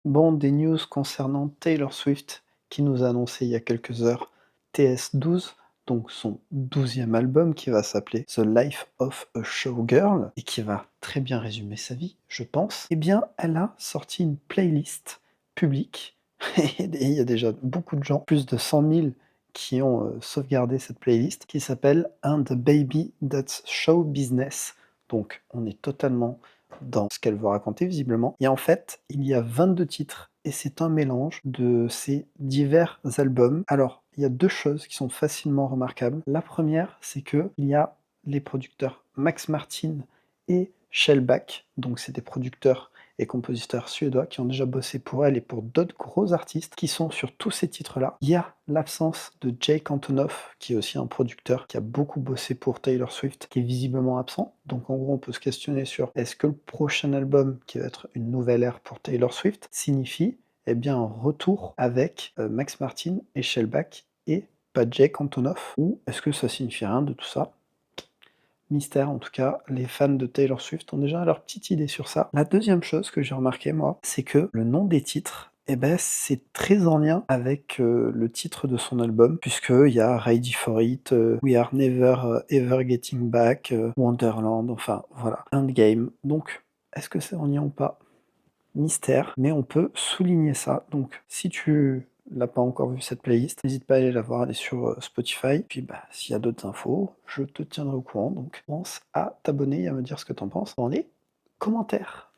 Bon, des news concernant Taylor Swift qui nous a annoncé il y a quelques heures TS12, donc son 12e album qui va s'appeler The Life of a Showgirl et qui va très bien résumer sa vie, je pense. Eh bien, elle a sorti une playlist publique et il y a déjà beaucoup de gens, plus de 100 000 qui ont sauvegardé cette playlist qui s'appelle And the Baby That's Show Business. Donc, on est totalement dans ce qu'elle veut raconter visiblement. Et en fait, il y a 22 titres et c'est un mélange de ces divers albums. Alors, il y a deux choses qui sont facilement remarquables. La première, c'est que il y a les producteurs Max Martin et Shellback, donc c'est des producteurs et compositeurs suédois qui ont déjà bossé pour elle et pour d'autres gros artistes qui sont sur tous ces titres-là. Il y a l'absence de Jake Antonoff, qui est aussi un producteur qui a beaucoup bossé pour Taylor Swift, qui est visiblement absent. Donc en gros, on peut se questionner sur est-ce que le prochain album, qui va être une nouvelle ère pour Taylor Swift, signifie eh bien un retour avec Max Martin et Shellback et pas Jake Antonoff, ou est-ce que ça signifie rien de tout ça? Mystère, en tout cas, les fans de Taylor Swift ont déjà leur petite idée sur ça. La deuxième chose que j'ai remarqué, moi, c'est que le nom des titres, eh ben, c'est très en lien avec le titre de son album, puisqu'il y a Ready for It, We Are Never Ever Getting Back, Wonderland, enfin voilà, Endgame. Donc, est-ce que c'est en lien ou pas? Mystère, mais on peut souligner ça. Donc, si tu l'as pas encore vu cette playlist, n'hésite pas à aller la voir, elle est sur Spotify. Puis, bah, s'il y a d'autres infos, je te tiendrai au courant. Donc, pense à t'abonner et à me dire ce que t'en penses dans les commentaires.